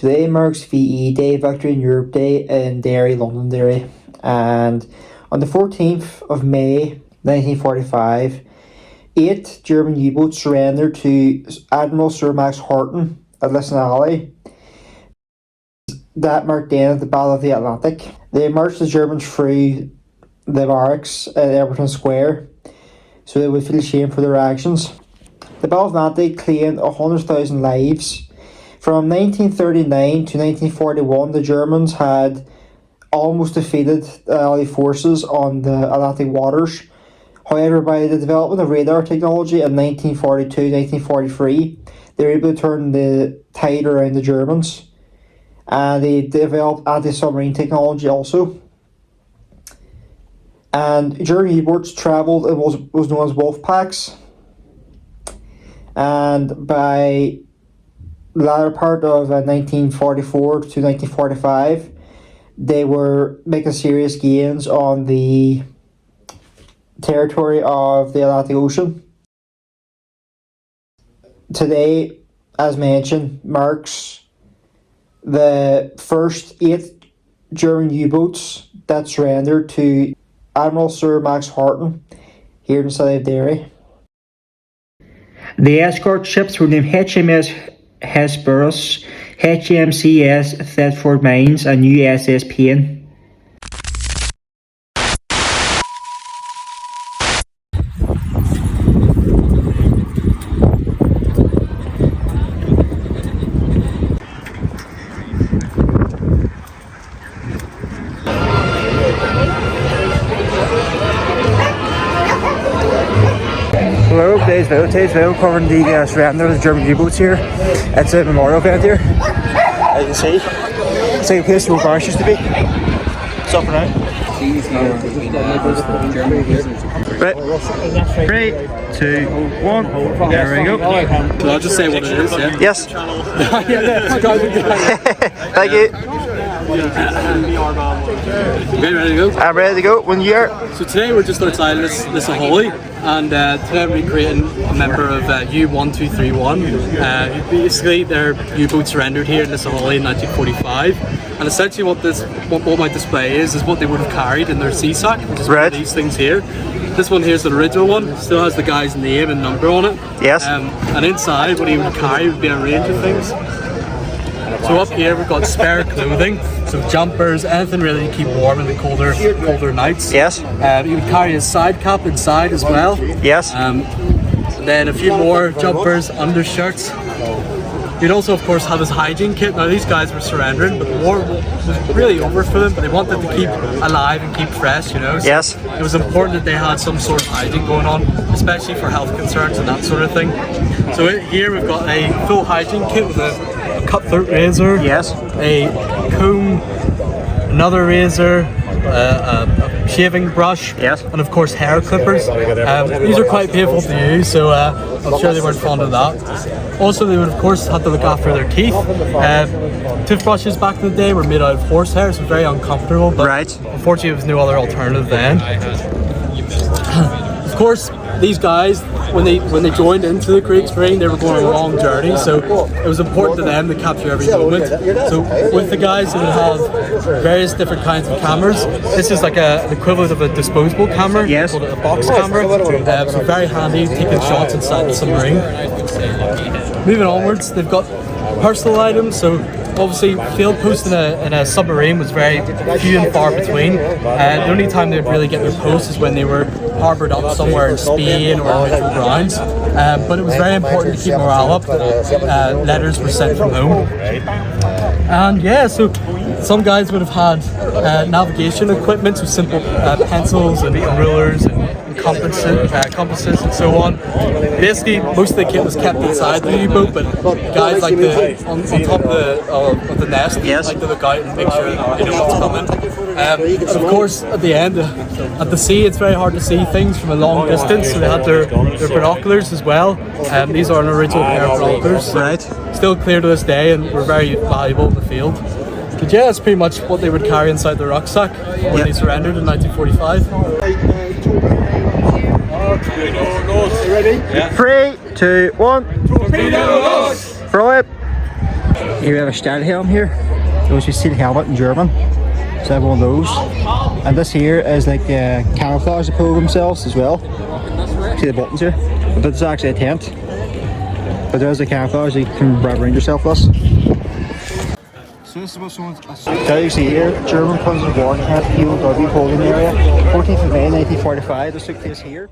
Today marks VE Day, Victory in Europe Day in Derry, Londonderry. And on the 14th of May 1945, 8 German U-boats surrendered to Admiral Sir Max Horton at Lissanally. That marked the end of the Battle of the Atlantic. They marched the Germans through the barracks at Everton Square so they would feel shame for their actions. The Battle of the Atlantic claimed 100,000 lives. From 1939 to 1941, the Germans had almost defeated the Allied forces on the Atlantic waters. However, by the development of radar technology in 1942-1943, they were able to turn the tide around the Germans. And they developed anti-submarine technology also. And German U-boats travelled, it was known as wolf packs. And by the latter part of 1944 to 1945, they were making serious gains on the territory of the Atlantic Ocean. Today, as mentioned, marks the first 8 German U-boats that surrendered to Admiral Sir Max Horton here in the city of Derry. The escort ships were named HMS Hesperus, HMCS Thetford Mines, and USS Payne. Hello, today's video covering the surrender of the German U-boats here. It's a memorial event here, as you can see. It's like a place where bars used to be. It's up and out. Right, 3, 2, 1, there we go. Can I just say what it is, yeah? Yes. Thank you. Ready to go? I'm ready to go when you are. So today we're just outside Lissanally, and today I'm recreating a member of U-1231. Basically, their U-boat surrendered here in Lissanally in 1945, and essentially what my display is what they would have carried in their sea sack, which is one of these things here. This one here is the original one, still has the guy's name and number on it. Yes. And inside, what he would carry would be a range of things. So up here we've got spare clothing, so jumpers, anything really to keep warm in the colder nights. Yes. He would carry his side cap inside as well. Yes. And then a few more jumpers, undershirts. He'd also, of course, have his hygiene kit. Now these guys were surrendering, but the war was really over for them. But they wanted to keep alive and keep fresh, you know. So yes. It was important that they had some sort of hygiene going on, especially for health concerns and that sort of thing. So here we've got a full hygiene kit with a cutthroat razor, yes, a comb, another razor, a shaving brush, yes, and of course hair clippers. These are quite painful to use, so I'm sure they weren't fond of that. Also, they would of course have to look after their teeth. Toothbrushes back in the day were made out of horsehair, so very uncomfortable, but unfortunately there was no other alternative then. Of course, these guys, when they joined into the Kriegsmarine, they were going on a long journey, so it was important to them to capture every moment. So with the guys, they would have various different kinds of cameras. This is like the equivalent of a disposable camera, yes, called a box camera. So very handy, taking shots inside the submarine. Moving onwards, they've got personal items, so obviously field posts in a submarine was very few and far between. The only time they'd really get their posts is when they were harboured up somewhere in Spain or neutral grounds. But it was very important to keep morale up. Letters were sent from home. And yeah, so some guys would have had navigation equipment, so simple pencils and rulers and compasses and so on. Basically, most of the kit was kept inside the U-boat, but guys like on top of the nest, yes, like to look out and make sure they know what's coming. Of course, at the end, at the sea, it's very hard to see things from a long distance, so they had their binoculars as well. These are an original pair of binoculars, right? Still clear to this day, and were very valuable in the field. But yeah, that's pretty much what they would carry inside their rucksack when they surrendered in 1945. Ready? Yeah. 3, 2, 1. Torpedoes! Throw it. Here we have a Stahlhelm here. Those who steel helmet in German. So I have one of those. And this here is like camouflage to pull themselves as well. See the buttons here? But it's actually a tent. But there's a camouflage you can wrap around yourself with. So this is what someone's... So you see here, German prisoners of war camp, POW holding area. 14th of May 1945, this took place here.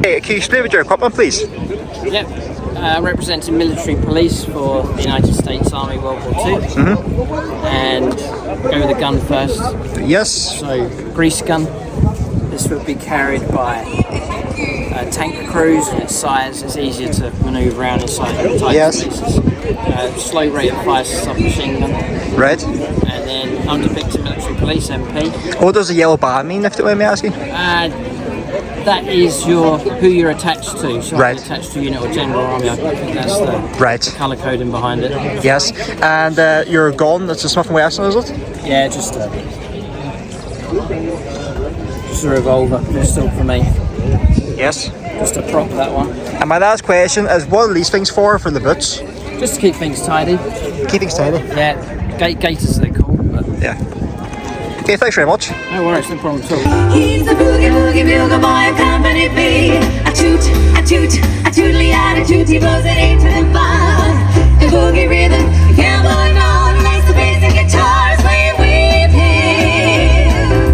Hey, can you explain with your equipment, please? Yep, representing military police for the United States Army World War II. And go with the gun first. Yes. So, grease gun. This would be carried by tank crews. Its size is easier to manoeuvre around inside tight spaces. Slow rate of fire submachine gun. Right. And then I'm depicting military police MP. What does the yellow band mean, if you don't mind me asking? That is who you're attached to. So right. Attached to unit or general army. I think that's the colour coding behind it. Yes. And your gun, that's a Smith & Wesson, is it? Yeah, just a revolver, pistol for me. Yes. Just a prop, that one. And my last question is, what are these things for the boots? Just to keep things tidy. Keep things tidy? Yeah, gaiters they're called. But yeah. Okay, thanks very much. No worries, no problem at all. He's the boogie woogie bugle boy of Company B. A toot, a toot, a tootly attitude, he blows it into the fun. The boogie rhythm, the cowboy on, likes the bass and guitars playing with him.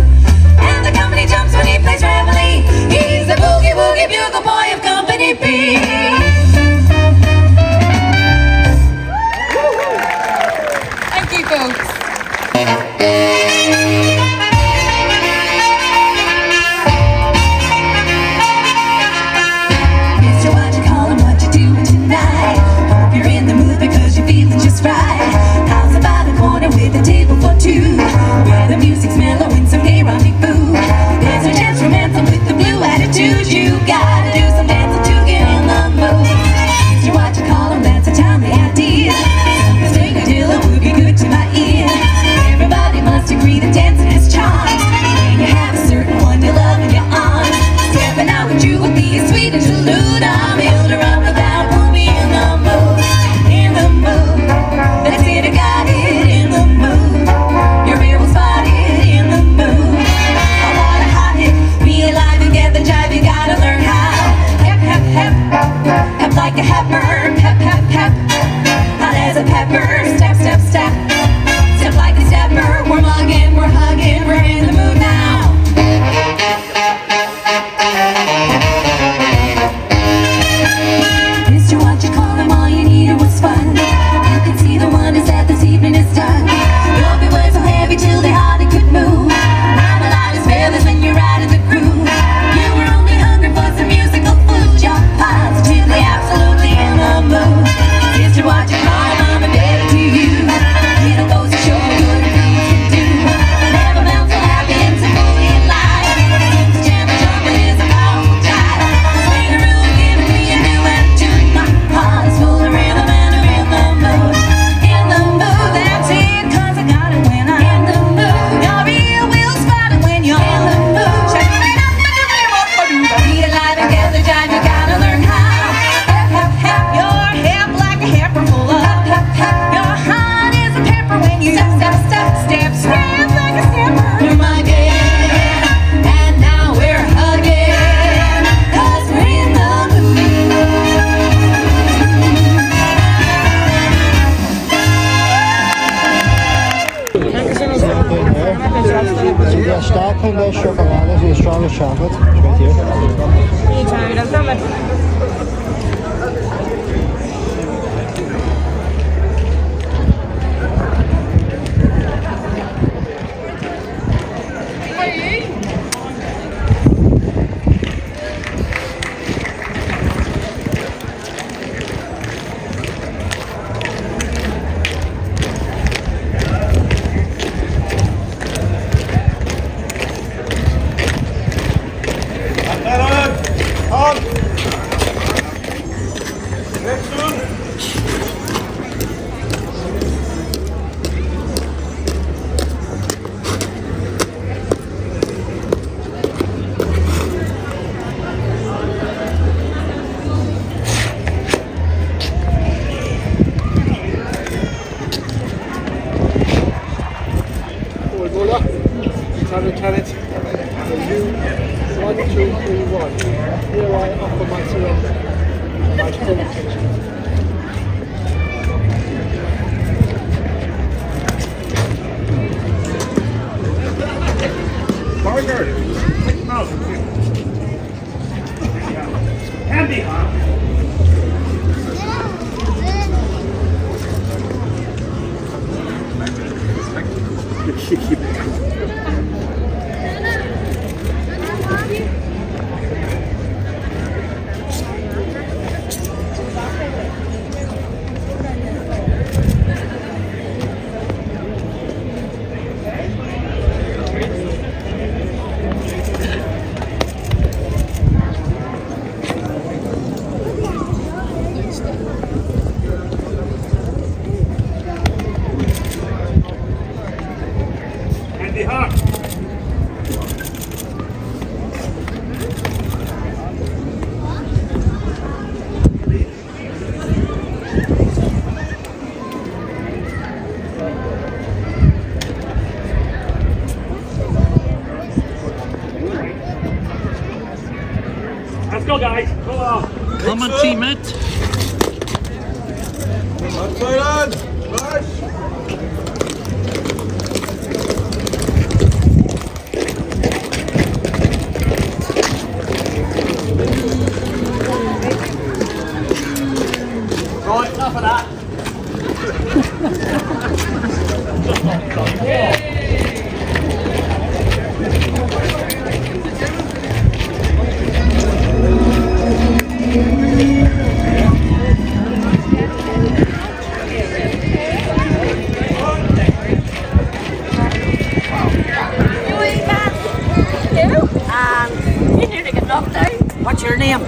And the company jumps when he plays reveille. He's the boogie woogie bugle boy of Company B. Thank you, folks. With a table for two, where the music's mellow and some gay rendezvous. There's a chance romance with the blue attitude. You gotta do some dancing to get in the mood. Used to watch a column, that's a timely idea. Some string a deal would be good to my ear. Everybody must agree that dancing is charm. When you have a certain one you love in your arms, stepping out with you would be a sweet interlude. I'm build her up without we'll be in the mood. In the mood. Let's get a got it. Your ear will spot it in the mood. I wanna hot it, be alive and get the jive. You gotta learn how. Hep, hep, hep, hep like a heifer. Hep, hep, hep, hot as a pepper. Step, step, step, step like a stepper. We're mugging, we're hugging, we're in the mood now. Mr. What you call him, all you needed was fun. You can see the one is that this evening is done. Till they hardly could move. I'm a lot as feathers when you're out of the groove. You were only hungry for some musical food. You're positively, absolutely in the mood. Sister, watch your call, I'm indebted to you. It goes to show what good things can do. Never felt so happy and so fully alive. Since jamming jumping is a powerful jive. Swing a rule, giving me a new attitude. My heart is full of rhythm and I'm in the mood. In the mood, that's it, 'cause I got it when I Stapeln der Schokolade, so the strongest chocolate, right here. Lieutenant, you 1, 2, 3, 1. Here I offer my surrender. My full attention. Barker! Andy, huh? Let's go, guys. Come on. Come on, teammate. Right, enough of that. What's your name?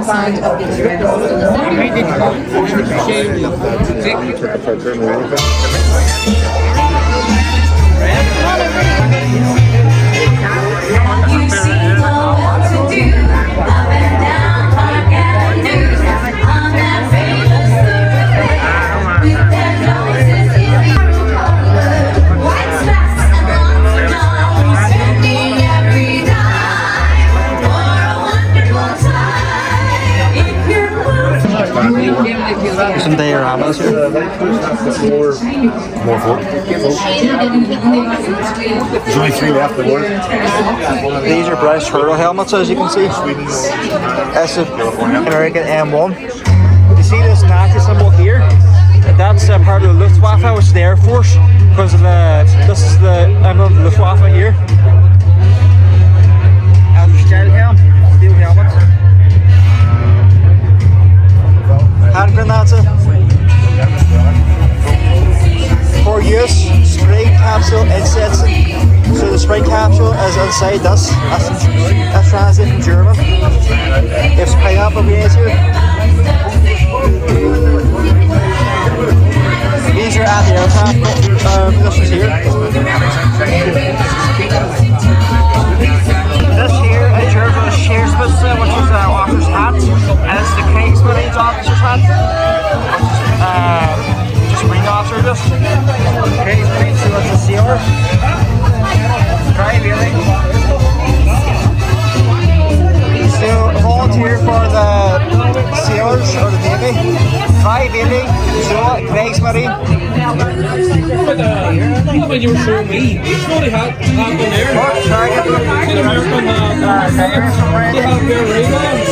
Sound of the you see what to do up and down Park Avenue on that famous thoroughfare with their noses in the color, white slacks and lots of dollars, spending every dime for a wonderful time. If you're Some dioramas here. There's only 3 left in the world. These are British turtle helmets, as you can see. That's the American M1. You see this Nazi symbol here? That's part of the Luftwaffe, which is the Air Force. Because of this is the emblem of the Luftwaffe here. And the steel helmet. Hand grenades. For use, spray capsule insets. So the spray capsule is inside this. That's translated from German. If pineapple beans here. These are at the aircraft positions here. This here is German Scheersmith, which is an officer's hat, and it's the King's Marines officer's hat, which is just Marine officer just. King's Marines, so it's a sailor. when you were showing me. What they had on there? What? Sorry, I get The American, they have their radar.